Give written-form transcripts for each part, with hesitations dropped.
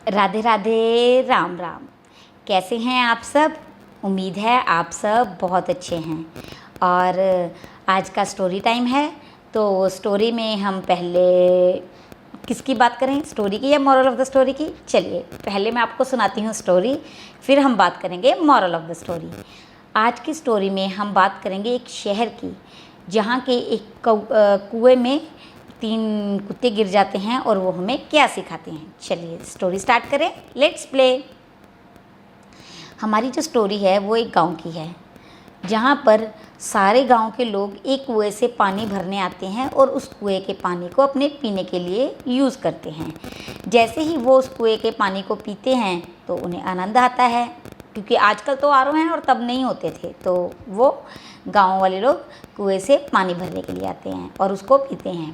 राधे राधे, राम राम। कैसे हैं आप सब? उम्मीद है आप सब बहुत अच्छे हैं। और आज का स्टोरी टाइम है, तो स्टोरी में हम पहले किसकी बात करें, स्टोरी की या मॉरल ऑफ द स्टोरी की? चलिए पहले मैं आपको सुनाती हूँ स्टोरी, फिर हम बात करेंगे मॉरल ऑफ द स्टोरी। आज की स्टोरी में हम बात करेंगे एक शहर की, जहाँ के एक कुएं में 3 कुत्ते गिर जाते हैं और वो हमें क्या सिखाते हैं। चलिए स्टोरी स्टार्ट करें, लेट्स प्ले। हमारी जो स्टोरी है वो एक गांव की है, जहाँ पर सारे गांव के लोग एक कुएं से पानी भरने आते हैं और उस कुएं के पानी को अपने पीने के लिए यूज़ करते हैं। जैसे ही वो उस कुएं के पानी को पीते हैं तो उन्हें आनंद आता है, क्योंकि आजकल तो आरओ हैं और तब नहीं होते थे, तो वो गांव वाले लोग कुएं से पानी भरने के लिए आते हैं और उसको पीते हैं।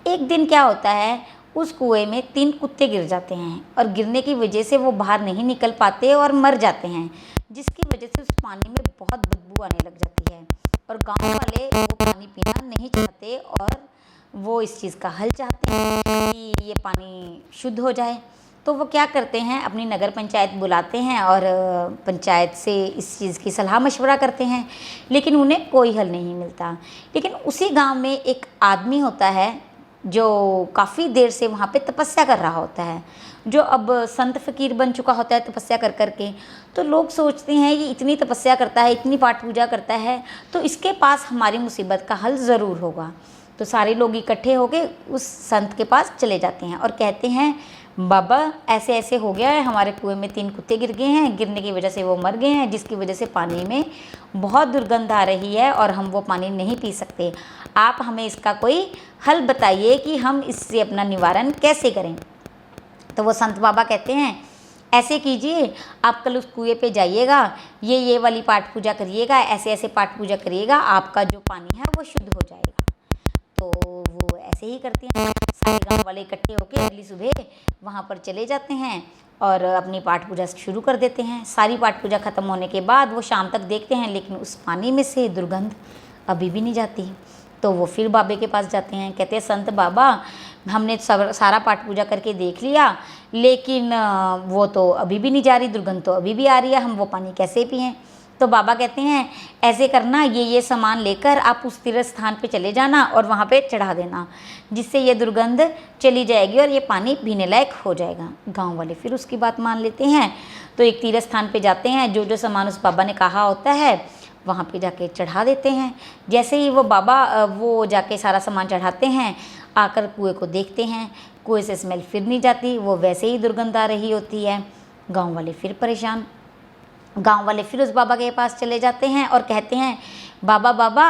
एक दिन क्या होता है, उस कुएं में 3 कुत्ते गिर जाते हैं और गिरने की वजह से वो बाहर नहीं निकल पाते और मर जाते हैं, जिसकी वजह से उस पानी में बहुत बदबू आने लग जाती है और गांव वाले वो पानी पीना नहीं चाहते और वो इस चीज़ का हल चाहते हैं कि ये पानी शुद्ध हो जाए। तो वो क्या करते हैं, अपनी नगर पंचायत बुलाते हैं और पंचायत से इस चीज़ की सलाह मशवरा करते हैं, लेकिन उन्हें कोई हल नहीं मिलता। लेकिन उसी गांव में एक आदमी होता है जो काफ़ी देर से वहाँ पे तपस्या कर रहा होता है, जो अब संत फ़कीर बन चुका होता है तपस्या कर कर के। तो लोग सोचते हैं ये इतनी तपस्या करता है, इतनी पाठ पूजा करता है, तो इसके पास हमारी मुसीबत का हल ज़रूर होगा। तो सारे लोग इकट्ठे होकर उस संत के पास चले जाते हैं और कहते हैं, बाबा ऐसे ऐसे हो गया है, हमारे कुएं में 3 कुत्ते गिर गए हैं, गिरने की वजह से वो मर गए हैं, जिसकी वजह से पानी में बहुत दुर्गंध आ रही है और हम वो पानी नहीं पी सकते। आप हमें इसका कोई हल बताइए कि हम इससे अपना निवारण कैसे करें। तो वो संत बाबा कहते हैं, ऐसे कीजिए, आप कल उस कुएं पे जाइएगा, ये वाली पाठ पूजा करिएगा, ऐसे ऐसे पाठ पूजा करिएगा, आपका जो पानी है वो शुद्ध हो जाएगा। तो वो ऐसे ही करते हैं। सारे गांव वाले इकट्ठे होकर अगली सुबह वहाँ पर चले जाते हैं और अपनी पाठ पूजा शुरू कर देते हैं। सारी पाठ पूजा ख़त्म होने के बाद वो शाम तक देखते हैं, लेकिन उस पानी में से दुर्गंध अभी भी नहीं जाती। तो वो फिर बाबे के पास जाते हैं, कहते हैं, संत बाबा हमने सारा पाठ पूजा करके देख लिया, लेकिन वो तो अभी भी नहीं जा रही, दुर्गंध तो अभी भी आ रही है, हम वो पानी कैसे पिएं। तो बाबा कहते हैं, ऐसे करना, ये सामान लेकर आप उस तीर्थ स्थान पे चले जाना और वहाँ पे चढ़ा देना, जिससे ये दुर्गंध चली जाएगी और ये पानी पीने लायक हो जाएगा। गांव वाले फिर उसकी बात मान लेते हैं। तो एक तीर्थ स्थान पे जाते हैं, जो सामान उस बाबा ने कहा होता है वहाँ पे जाके चढ़ा देते हैं। जैसे ही वो बाबा वो जाके सारा सामान चढ़ाते हैं, आकर कुएँ को देखते हैं, कुएँ से स्मेल फिर नहीं जाती, वो वैसे ही दुर्गंध आ रही होती है। गाँव वाले फिर परेशान। गांव वाले फिर उस बाबा के पास चले जाते हैं और कहते हैं, बाबा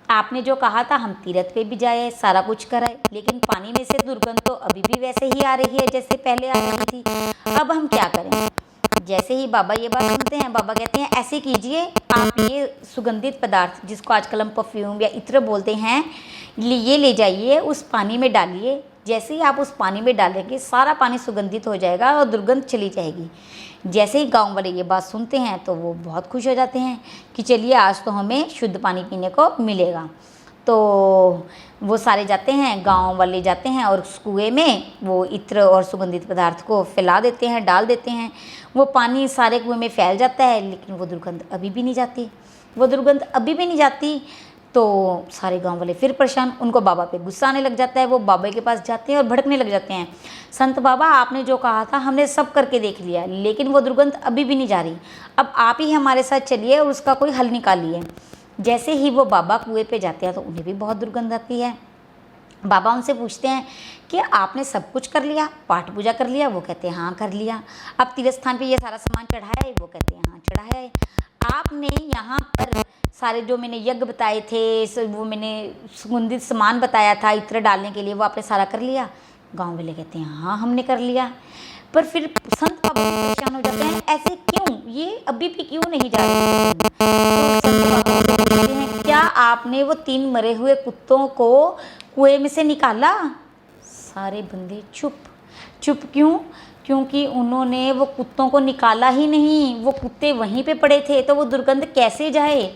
आपने जो कहा था हम तीर्थ पे भी जाए, सारा कुछ कराए, लेकिन पानी में से दुर्गंध तो अभी भी वैसे ही आ रही है जैसे पहले आ रही थी, अब हम क्या करें। जैसे ही बाबा ये बात सुनते हैं, बाबा कहते हैं, ऐसे कीजिए, आप ये सुगंधित पदार्थ जिसको आजकल हम परफ्यूम या इत्र बोलते हैं, ये ले जाइए, उस पानी में डालिए। जैसे ही आप उस पानी में डालेंगे सारा पानी सुगंधित हो जाएगा और दुर्गंध चली जाएगी। जैसे ही गांव वाले ये बात सुनते हैं तो वो बहुत खुश हो जाते हैं कि चलिए आज तो हमें शुद्ध पानी पीने को मिलेगा। तो वो सारे जाते हैं, गांव वाले जाते हैं और उस कुएं में वो इत्र और सुगंधित पदार्थ को फैला देते हैं, डाल देते हैं। वो पानी सारे कुएं में फैल जाता है, लेकिन वो दुर्गंध अभी भी नहीं जाती। तो सारे गांव वाले फिर परेशान, उनको बाबा पे गुस्सा आने लग जाता है। वो बाबा के पास जाते हैं और भड़कने लग जाते हैं, संत बाबा आपने जो कहा था हमने सब करके देख लिया, लेकिन वो दुर्गंध अभी भी नहीं जा रही, अब आप ही हमारे साथ चलिए और उसका कोई हल निकालिए। जैसे ही वो बाबा कुएं पे जाते हैं तो उन्हें भी बहुत दुर्गंध आती है। बाबा उनसे पूछते हैं कि आपने सब कुछ कर लिया, पाठ पूजा कर लिया? वो कहते हैं हाँ कर लिया। अब तीर्थ स्थान पे ये सारा सामान चढ़ाया है? वो कहते हैं हाँ चढ़ाया है। आपने यहाँ पर सारे जो मैंने यज्ञ बताए थे, वो मैंने सुगंधित सामान बताया था इत्र डालने के लिए, वो आपने सारा कर लिया? गाँव वाले कहते हैं हाँ हमने कर लिया। पर फिर संत बाबा भी परेशान हो जाते हैं, ऐसे क्यों, ये अभी भी क्यों नहीं जा रही? तो संत बाबा कहते हैं, क्या आपने वो 3 मरे हुए कुत्तों को कुएं में से निकाला? सारे बंदे चुप क्यों? क्योंकि उन्होंने वो कुत्तों को निकाला ही नहीं, वो कुत्ते वहीं पे पड़े थे, तो वो दुर्गंध कैसे जाए।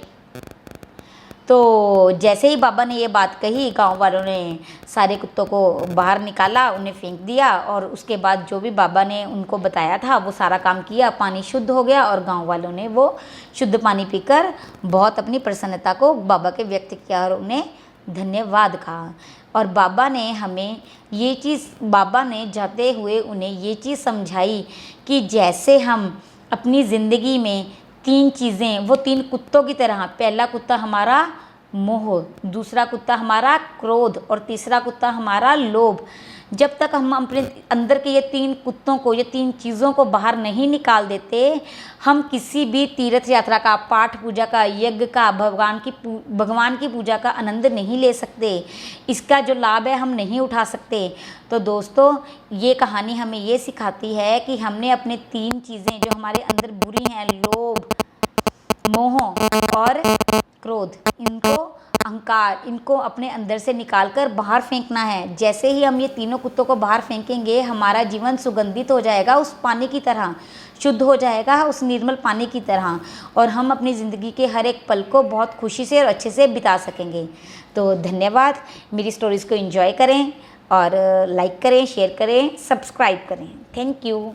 तो जैसे ही बाबा ने ये बात कही, गांव वालों ने सारे कुत्तों को बाहर निकाला, उन्हें फेंक दिया और उसके बाद जो भी बाबा ने उनको बताया था वो सारा काम किया, पानी शुद्ध हो गया और गांव वालों ने वो शुद्ध पानी पीकर बहुत अपनी प्रसन्नता को बाबा के व्यक्त किया और उन्हें धन्यवाद कहा। और बाबा ने हमें ये चीज़, बाबा ने जाते हुए उन्हें ये चीज़ समझाई कि जैसे हम अपनी ज़िंदगी में 3 चीज़ें, वो 3 कुत्तों की तरह, पहला कुत्ता हमारा मोह, दूसरा कुत्ता हमारा क्रोध और तीसरा कुत्ता हमारा लोभ, जब तक हम अपने अंदर के ये 3 कुत्तों को, ये 3 चीज़ों को बाहर नहीं निकाल देते, हम किसी भी तीर्थ यात्रा का, पाठ पूजा का, यज्ञ का, भगवान की पूजा का आनंद नहीं ले सकते, इसका जो लाभ है हम नहीं उठा सकते। तो दोस्तों, ये कहानी हमें ये सिखाती है कि हमने अपने 3 चीज़ें जो हमारे अंदर बुरी हैं, लोभ, मोह और क्रोध, इनको, अहंकार, इनको अपने अंदर से निकालकर बाहर फेंकना है। जैसे ही हम ये तीनों कुत्तों को बाहर फेंकेंगे, हमारा जीवन सुगंधित हो जाएगा, उस पानी की तरह शुद्ध हो जाएगा, उस निर्मल पानी की तरह, और हम अपनी ज़िंदगी के हर एक पल को बहुत खुशी से और अच्छे से बिता सकेंगे। तो धन्यवाद। मेरी स्टोरीज़ को एंजॉय करें और लाइक करें, शेयर करें, सब्सक्राइब करें। Thank you.